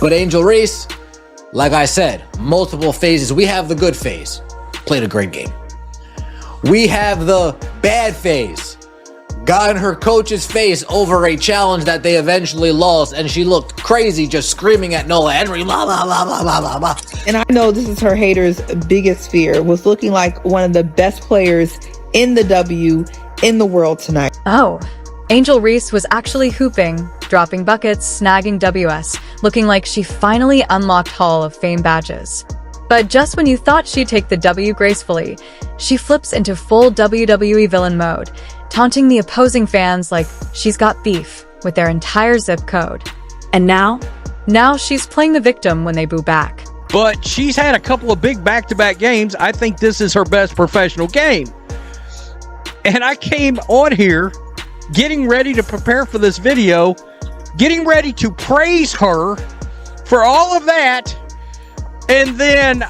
But Angel Reese, like I said, multiple phases. We have the good phase, played a great game. We have the bad phase, got in her coach's face over a challenge that they eventually lost, and she looked crazy just screaming at Noah Henry, blah, blah, blah, blah, blah, blah, blah. And I know this is her haters' biggest fear, was looking like one of the best players in the W in the world tonight. Oh, Angel Reese was actually hooping, dropping buckets, snagging WS, looking like she finally unlocked Hall of Fame badges. But just when you thought she'd take the W gracefully, she flips into full WWE villain mode, taunting the opposing fans like she's got beef with their entire zip code. And now she's playing the victim when they boo back. But she's had a couple of big back-to-back games. I think this is her best professional game. And I came on here getting ready to prepare for this video, getting ready to praise her for all of that. And then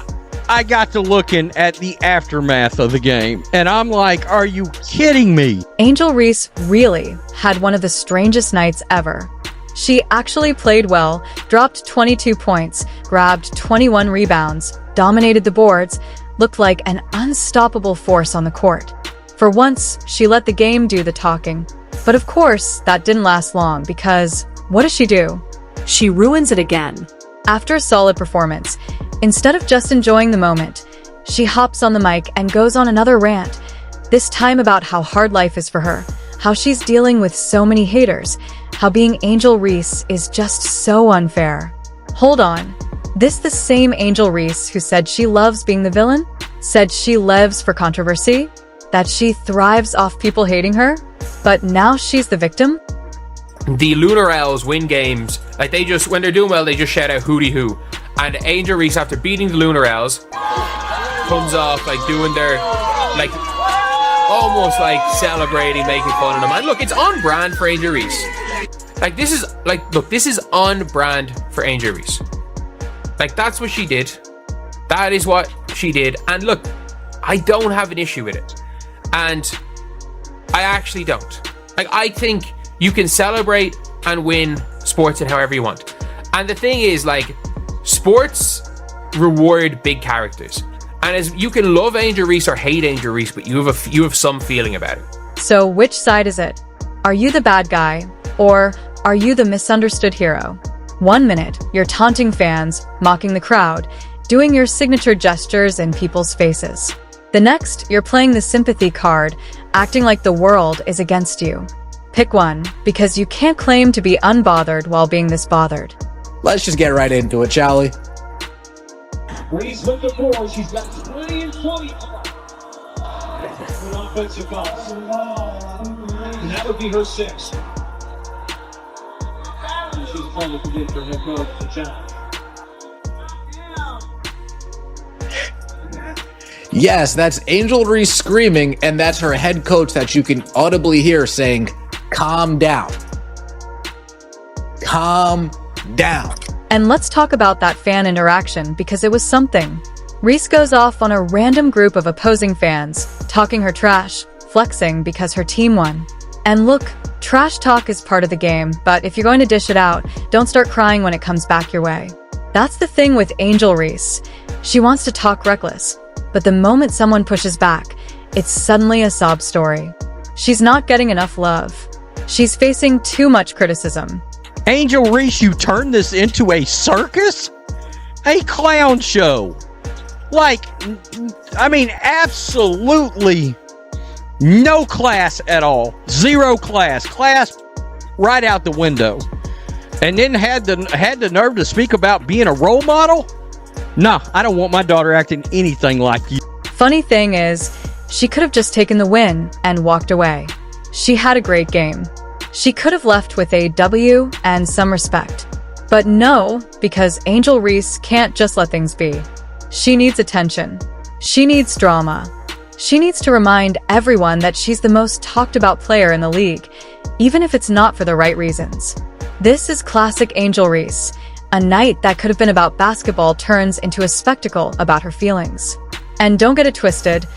I got to looking at the aftermath of the game. And I'm like, are you kidding me? Angel Reese really had one of the strangest nights ever. She actually played well, dropped 22 points, grabbed 21 rebounds, dominated the boards, looked like an unstoppable force on the court. For once, she let the game do the talking. But of course, that didn't last long because what does she do? She ruins it again. After a solid performance, instead of just enjoying the moment, she hops on the mic and goes on another rant, this time about how hard life is for her, how she's dealing with so many haters, how being Angel Reese is just so unfair. Hold on, this the same Angel Reese who said she loves being the villain? Said she lives for controversy? That she thrives off people hating her? But now she's the victim? The Lunar Owls win games. Like, they just, when they're doing well, they just shout out hooty hoo. And Angel Reese, after beating the Lunar Owls, comes off like doing their, like, almost like celebrating, making fun of them. And look, it's on brand for Angel Reese. Like, this is, like, look, this is on brand for Angel Reese. Like, that's what she did. That is what she did. And look, I don't have an issue with it. And I actually don't. Like, I think you can celebrate and win sports in however you want. And the thing is, like, sports reward big characters. And as you can love Angel Reese or hate Angel Reese, but you have some feeling about it. So which side is it? Are you the bad guy, or are you the misunderstood hero? 1 minute, you're taunting fans, mocking the crowd, doing your signature gestures in people's faces. The next, you're playing the sympathy card, acting like the world is against you. Pick one, because you can't claim to be unbothered while being this bothered. Let's just get right into it, shall we? Reese with the board. She's got 20 and 20. An offensive foul. And that would be her sixth. And she's trying to get her head coach the challenge. Yes, that's Angel Reese screaming, and that's her head coach that you can audibly hear saying, calm down. Calm down. And let's talk about that fan interaction because it was something. Reese goes off on a random group of opposing fans, talking her trash, flexing because her team won. And look, trash talk is part of the game, but if you're going to dish it out, don't start crying when it comes back your way. That's the thing with Angel Reese. She wants to talk reckless, but the moment someone pushes back, it's suddenly a sob story. She's not getting enough love. She's facing too much criticism. Angel Reese, you turned this into a circus? A clown show. Like, I mean, absolutely no class at all. Zero class. Class right out the window. And then had the nerve to speak about being a role model? Nah, I don't want my daughter acting anything like you. Funny thing is, she could have just taken the win and walked away. She had a great game. She could have left with a W and some respect. But no, because Angel Reese can't just let things be. She needs attention. She needs drama. She needs to remind everyone that she's the most talked about player in the league, even if it's not for the right reasons. This is classic Angel Reese. A night that could have been about basketball turns into a spectacle about her feelings. And don't get it twisted,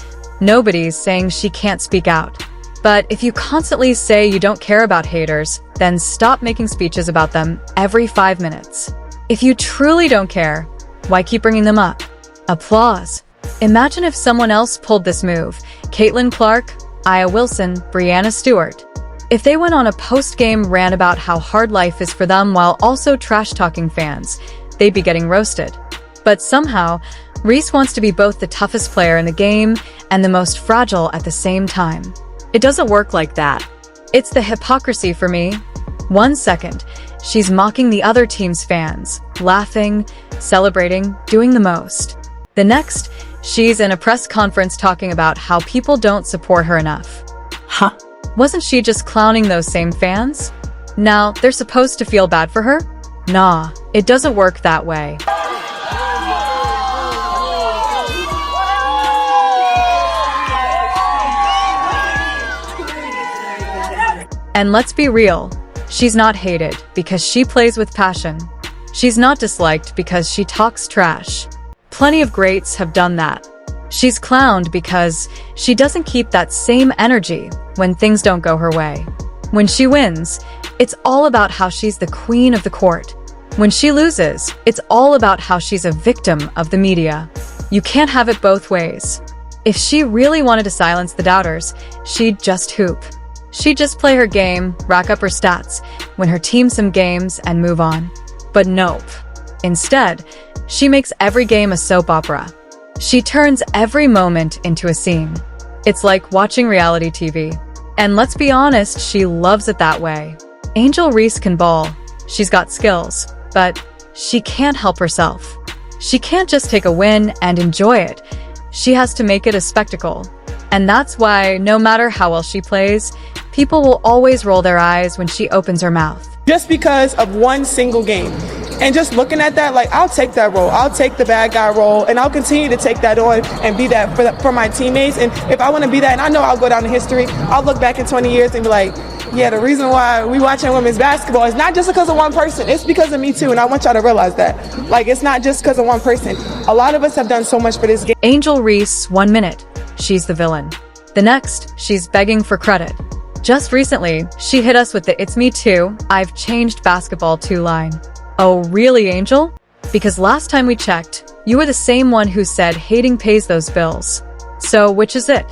nobody's saying she can't speak out. But if you constantly say you don't care about haters, then stop making speeches about them every 5 minutes. If you truly don't care, why keep bringing them up? Applause. Imagine if someone else pulled this move. Caitlin Clark, Aya Wilson, Brianna Stewart. If they went on a post-game rant about how hard life is for them while also trash-talking fans, they'd be getting roasted. But somehow, Reese wants to be both the toughest player in the game and the most fragile at the same time. It doesn't work like that. It's the hypocrisy for me. 1 second, she's mocking the other team's fans, laughing, celebrating, doing the most. The next, she's in a press conference talking about how people don't support her enough. Huh? Wasn't she just clowning those same fans? Now, they're supposed to feel bad for her? Nah, it doesn't work that way. And let's be real, she's not hated because she plays with passion. She's not disliked because she talks trash. Plenty of greats have done that. She's clowned because she doesn't keep that same energy when things don't go her way. When she wins, it's all about how she's the queen of the court. When she loses, it's all about how she's a victim of the media. You can't have it both ways. If she really wanted to silence the doubters, she'd just hoop. She'd just play her game, rack up her stats, win her team some games, and move on. But nope. Instead, she makes every game a soap opera. She turns every moment into a scene. It's like watching reality TV. And let's be honest, she loves it that way. Angel Reese can ball. She's got skills, but she can't help herself. She can't just take a win and enjoy it. She has to make it a spectacle. And that's why, no matter how well she plays, people will always roll their eyes when she opens her mouth. Just because of one single game. And just looking at that, like, I'll take that role. I'll take the bad guy role, and I'll continue to take that on and be that for my teammates. And if I want to be that, and I know I'll go down in history, I'll look back in 20 years and be like, yeah, the reason why we watching women's basketball is not just because of one person. It's because of me too, and I want y'all to realize that. Like, it's not just because of one person. A lot of us have done so much for this game. Angel Reese, 1 minute, she's the villain. The next, she's begging for credit. Just recently, she hit us with the "It's me too, I've changed basketball" 2 line. Oh, really, Angel? Because last time we checked, you were the same one who said hating pays those bills. So which is it?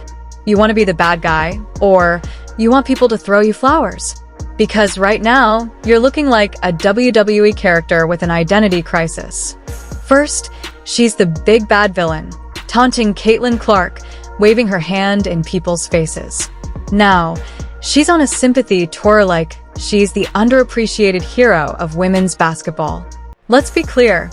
You want to be the bad guy, or you want people to throw you flowers? Because right now, you're looking like a WWE character with an identity crisis. First, she's the big bad villain, taunting Caitlin Clark, waving her hand in people's faces. Now, she's on a sympathy tour like she's the underappreciated hero of women's basketball. Let's be clear,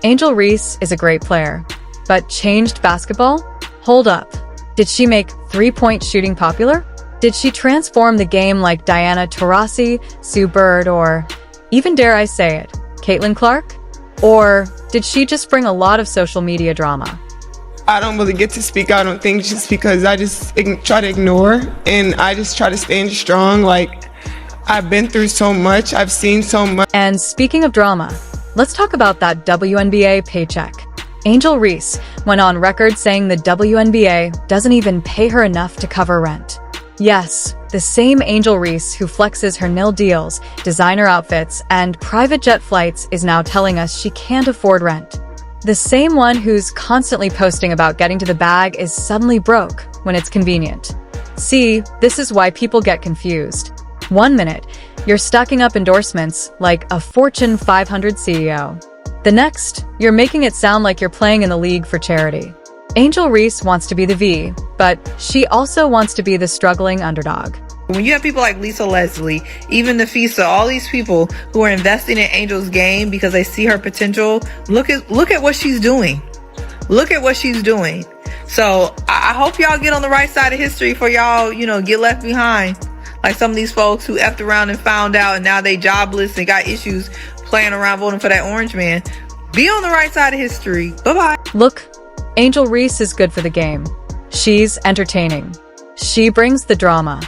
Angel Reese is a great player, but changed basketball? Hold up. Did she make three-point shooting popular? Did she transform the game like Diana Taurasi, Sue Bird, or even, dare I say it, Caitlin Clark? Or did she just bring a lot of social media drama? I don't really get to speak out on things just because I just try to ignore, and I just try to stand strong. Like, I've been through so much. I've seen so much. And speaking of drama, let's talk about that WNBA paycheck. Angel Reese went on record saying the WNBA doesn't even pay her enough to cover rent. Yes, the same Angel Reese who flexes her nil deals, designer outfits, and private jet flights is now telling us she can't afford rent. The same one who's constantly posting about getting to the bag is suddenly broke when it's convenient. See, this is why people get confused. 1 minute, you're stacking up endorsements like a Fortune 500 CEO. The next, you're making it sound like you're playing in the league for charity. Angel Reese wants to be the V, but she also wants to be the struggling underdog. When you have people like Lisa Leslie, even Nafisa, all these people who are investing in Angel's game because they see her potential, look at what she's doing. Look at what she's doing. So I hope y'all get on the right side of history for y'all, get left behind. Like some of these folks who effed around and found out and now they jobless and got issues playing around voting for that orange man. Be on the right side of history. Bye-bye. Look, Angel Reese is good for the game. She's entertaining. She brings the drama.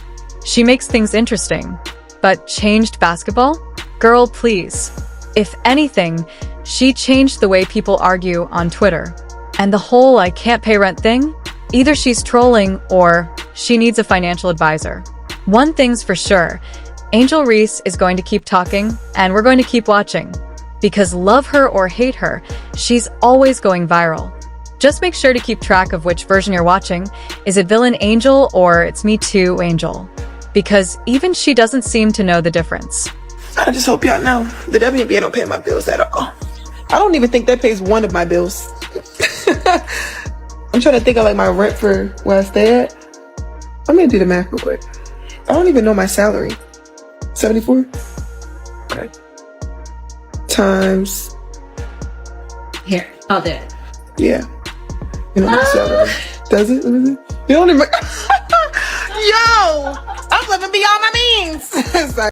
She makes things interesting. But changed basketball? Girl, please. If anything, she changed the way people argue on Twitter. And the whole "I can't pay rent" thing? Either she's trolling or she needs a financial advisor. One thing's for sure, Angel Reese is going to keep talking, and we're going to keep watching. Because love her or hate her, she's always going viral. Just make sure to keep track of which version you're watching. Is it Villain Angel or It's Me Too Angel? Because even she doesn't seem to know the difference. I just hope y'all know the WNBA don't pay my bills at all. I don't even think that pays one of my bills. I'm trying to think of like my rent for where I stay at. I'm gonna do the math real quick. I don't even know my salary. 74? Okay. Times. Here, I'll do it. Yeah. You know my salary. Does it? What is it? You don't even. Yo! I'm living beyond my means. Sorry.